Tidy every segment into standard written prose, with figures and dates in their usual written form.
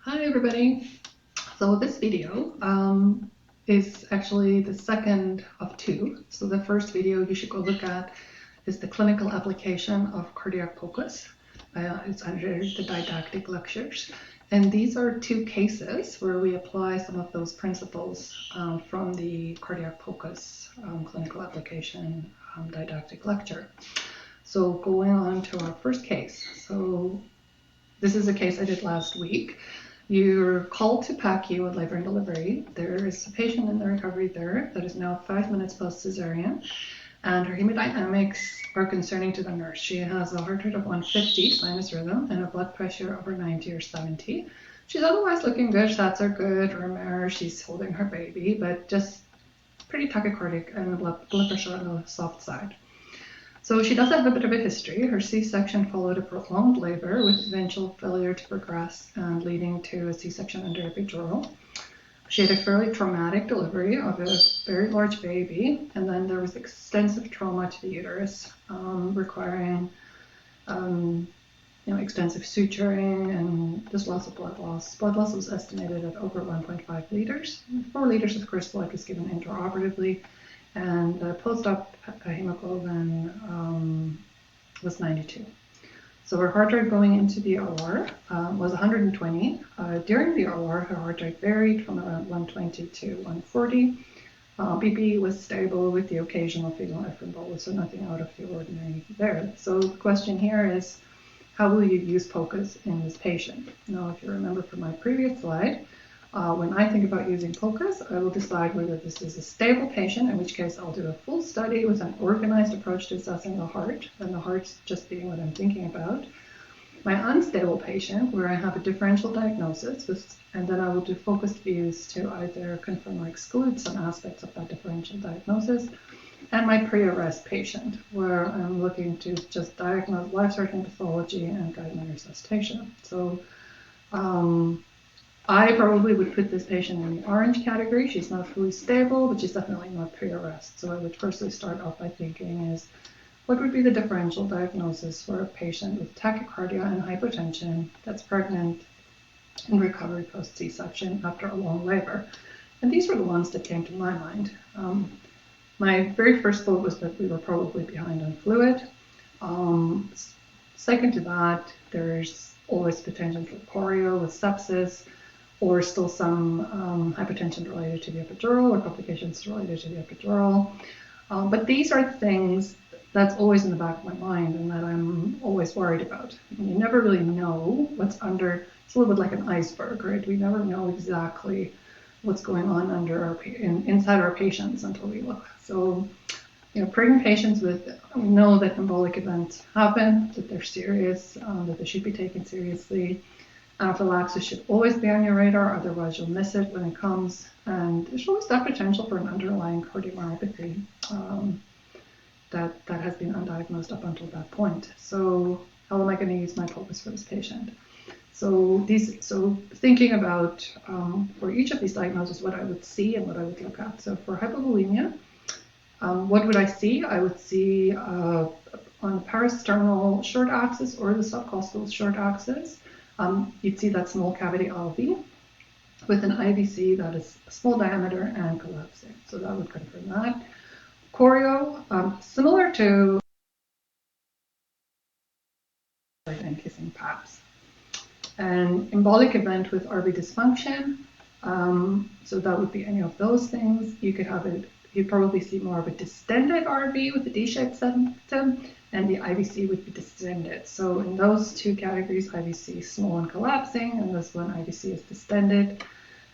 Hi everybody. So this video is actually the second of two. So the first video you should go look at is the clinical application of cardiac POCUS. It's under the didactic lectures. And these are two cases where we apply some of those principles from the cardiac POCUS clinical application didactic lecture. So going on to our first case. So this is a case I did last week. You're called to PACU with labor and delivery. There is a patient in the recovery there that is now 5 minutes post cesarean, and her hemodynamics are concerning to the nurse. She has a heart rate of 150 sinus rhythm and a blood pressure over 90 or 70. She's otherwise looking good. Stats are good. Room air. She's holding her baby, but just pretty tachycardic and blood pressure on the soft side. So she does have a bit of a history. Her C-section followed a prolonged labor with eventual failure to progress and leading to a C-section under epidural. She had a fairly traumatic delivery of a very large baby, and then there was extensive trauma to the uterus, requiring extensive suturing and just lots of blood loss. Blood loss was estimated at over 1.5 liters. 4 liters of course blood was given intraoperatively, and the post-op hemoglobin was 92. So her heart rate going into the OR was 120. During the OR, her heart rate varied from around 120 to 140. BP was stable with the occasional fetal effort bolus, so nothing out of the ordinary there. So the question here is, how will you use POCUS in this patient? Now, if you remember from my previous slide, when I think about using POCUS, I will decide whether this is a stable patient, in which case I'll do a full study with an organized approach to assessing the heart, and the heart's just being what I'm thinking about. My unstable patient, where I have a differential diagnosis, and then I will do focused views to either confirm or exclude some aspects of that differential diagnosis, and my pre-arrest patient, where I'm looking to just diagnose life-threatening pathology and guide my resuscitation. So I probably would put this patient in the orange category. She's not fully stable, but she's definitely not pre-arrest. So I would firstly start off by thinking is, what would be the differential diagnosis for a patient with tachycardia and hypotension that's pregnant in recovery post C-section after a long labor? And these were the ones that came to my mind. My very first thought was that we were probably behind on fluid. Second to that, there's always potential for choreo with sepsis, or still some hypertension related to the epidural or complications related to the epidural. But these are things that's always in the back of my mind and that I'm always worried about. And you never really know what's under. It's a little bit like an iceberg, right? We never know exactly what's going on inside our patients until we look. So, pregnant patients we know that embolic events happen, that they're serious, that they should be taken seriously. Anaphylaxis should always be on your radar, otherwise you'll miss it when it comes. And there's always that potential for an underlying cardiomyopathy that has been undiagnosed up until that point. So how am I going to use my POCUS for this patient? So thinking about for each of these diagnoses, what I would see and what I would look at. So for hypovolemia, what would I see? I would see on the parasternal short axis or the subcostal short axis, you'd see that small cavity LV with an IVC that is small diameter and collapsing. So that would confirm that. Choreo, similar to and kissing paps. An embolic event with RV dysfunction, so that would be any of those things. You'd probably see more of a distended RV with a D-shaped septum, and the IVC would be distended. So in those two categories, IVC small and collapsing, and this one IVC is distended.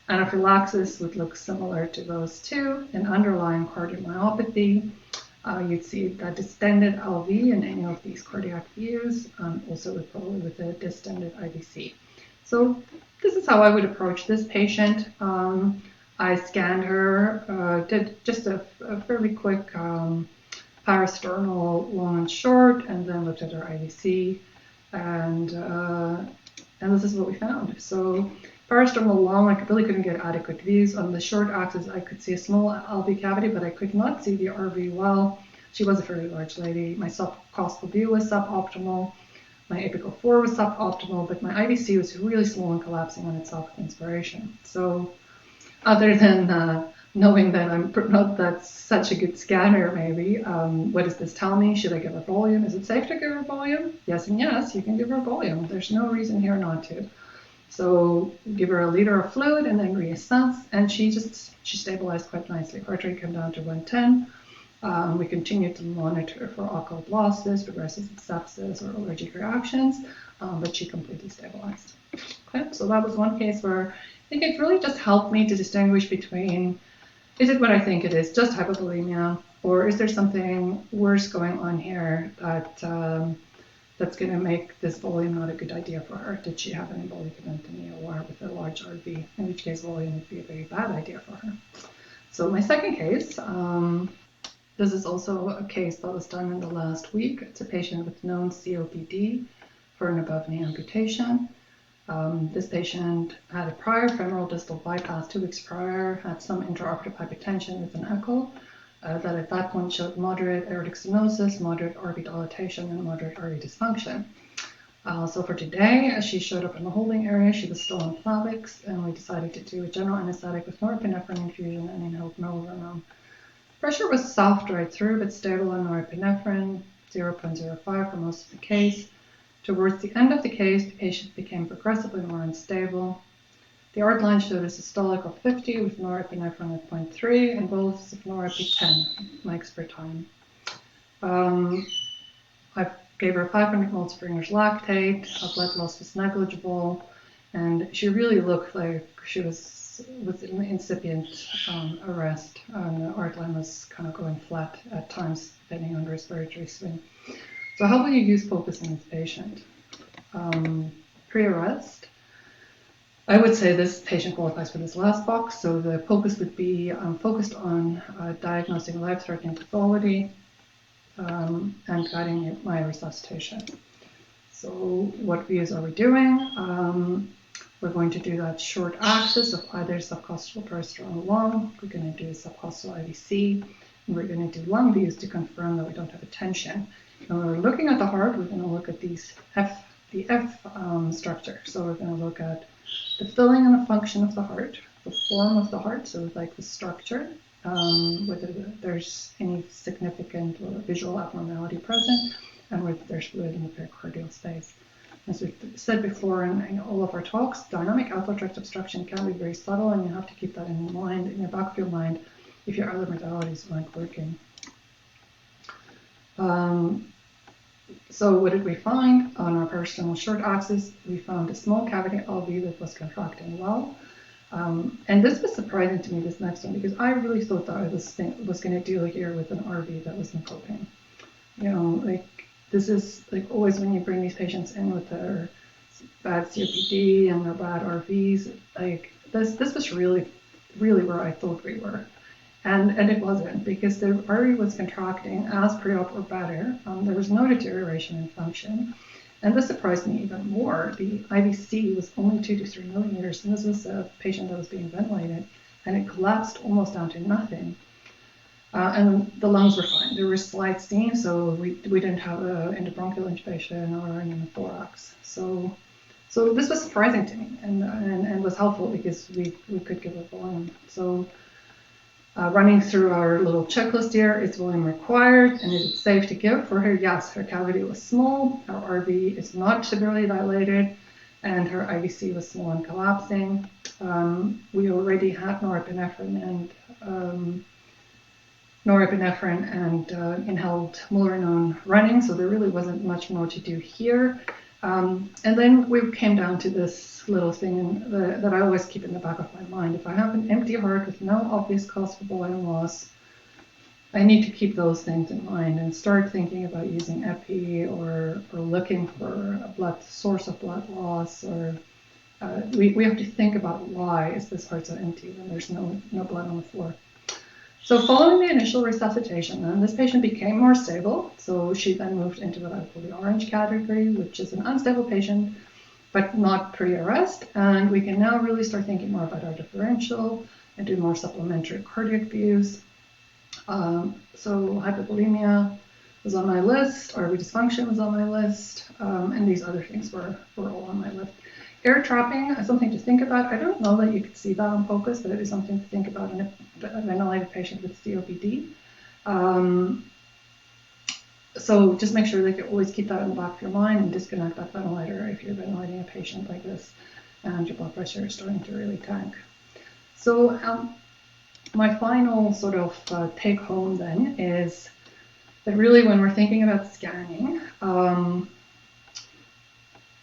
Anaphylaxis would look similar to those two. In underlying cardiomyopathy, you'd see that distended LV in any of these cardiac views, also probably with a distended IVC. So this is how I would approach this patient. I scanned her, did just a fairly quick parasternal long and short, and then looked at her IVC, and this is what we found. So parasternal long, I really couldn't get adequate views. On the short axis, I could see a small LV cavity, but I could not see the RV well. She was a fairly large lady. My subcostal view was suboptimal. My apical 4 was suboptimal, but my IVC was really slow and collapsing on itself with inspiration. So other than knowing that I'm not that such a good scanner, maybe, what does this tell me? Should I give her volume? Is it safe to give her volume? Yes and yes, you can give her volume. There's no reason here not to. So give her a liter of fluid and then reassess, and she stabilized quite nicely. Heart rate came down to 110. We continued to monitor for occult losses, progressive sepsis, or allergic reactions, but she completely stabilized. Okay, so that was one case where I think it really just helped me to distinguish between, is it what I think it is, just hypovolemia, or is there something worse going on here that that's going to make this volume not a good idea for her? Did she have an embolic event in the OR with a large RV, in which case volume would be a very bad idea for her. So my second case, this is also a case that was done in the last week. It's a patient with known COPD for an above-knee amputation. This patient had a prior femoral distal bypass 2 weeks prior, had some intraoperative hypertension with an echo that at that point showed moderate aortic stenosis, moderate RV dilatation, and moderate RV dysfunction. So for today, as she showed up in the holding area, she was still on Plavix, and we decided to do a general anesthetic with norepinephrine infusion and inhaled milrinone. Pressure was soft right through, but stable on norepinephrine, 0.05 for most of the case. Towards the end of the case, the patient became progressively more unstable. The art line showed a systolic of 50 with norepinephrine at 0.3 and bolus of norepi 10 mics per time. I gave her 500 ml Springer's lactate. Her blood loss was negligible, and she really looked like she was with an incipient arrest. The art line was kind of going flat at times, depending on the respiratory swing. So how will you use POCUS in this patient? Pre-arrest, I would say this patient qualifies for this last box. So the POCUS would be focused on diagnosing life-threatening pathology and guiding my resuscitation. So what views are we doing? We're going to do that short axis of either subcostal burst or lung. We're going to do a subcostal IVC, and we're going to do lung views to confirm that we don't have a tension. When we're looking at the heart, we're going to look at the F structure. So we're going to look at the filling and the function of the heart, the form of the heart, so like the structure, whether there's any significant or visual abnormality present, and whether there's fluid in the pericardial space. As we said before in all of our talks, dynamic outflow tract obstruction can be very subtle, and you have to keep that in mind, in your back of your mind, if your other modalities aren't working. So what did we find on our personal short axis? We found a small cavity LV that was contracting well. And this was surprising to me, this next one, because I really thought that I was going to deal here with an RV that was syncoping. You know, like this is like always when you bring these patients in with their bad COPD and their bad RVs, like this was really where I thought we were. And it wasn't, because the RV was contracting as pre-op or better. There was no deterioration in function. And this surprised me even more. The IVC was only 2 to 3 millimeters, and this was a patient that was being ventilated, and it collapsed almost down to nothing. And the lungs were fine. There was slight steam, so we didn't have an endobronchial intubation or an pneumothorax. So this was surprising to me, and was helpful because we could give a volume. So running through our little checklist here, is volume required, and is it safe to give for her? Yes, her cavity was small, her RV is not severely dilated, and her IVC was small and collapsing. We already had norepinephrine and inhaled milrinone running, so there really wasn't much more to do here. And then we came down to this little thing that I always keep in the back of my mind. If I have an empty heart with no obvious cause for volume loss, I need to keep those things in mind and start thinking about using epi or looking for a source of blood loss, or we have to think about why is this heart so empty when there's no blood on the floor. So following the initial resuscitation, then this patient became more stable. So she then moved into what I call the orange category, which is an unstable patient, but not pre-arrest. And we can now really start thinking more about our differential and do more supplementary cardiac views. So hypovolemia, was on my list, RV dysfunction was on my list, and these other things were all on my list. Air trapping is something to think about. I don't know that you could see that on POCUS, but it is something to think about in a ventilated patient with COPD. So just make sure that you always keep that in the back of your mind and disconnect that ventilator if you're ventilating a patient like this and your blood pressure is starting to really tank. So my final sort of take home then is that really when we're thinking about scanning,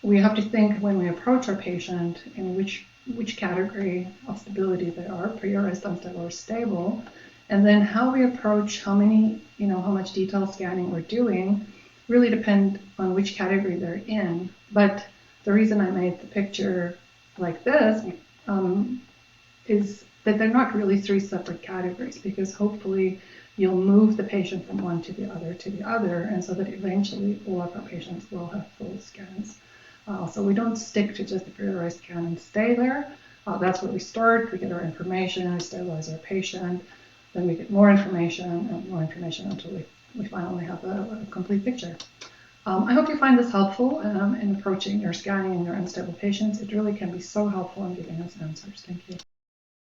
we have to think when we approach our patient in which category of stability they are, pre-arrest, unstable, or stable, and then how we approach how much detailed scanning we're doing really depend on which category they're in. But the reason I made the picture like this is that they're not really three separate categories, because hopefully you'll move the patient from one to the other, and so that eventually all of our patients will have full scans. So we don't stick to just the pre-arrest scan and stay there. That's where we start. We get our information, we stabilize our patient, then we get more information and more information until we finally have a complete picture. I hope you find this helpful in approaching your scanning and your unstable patients. It really can be so helpful in giving us answers. Thank you.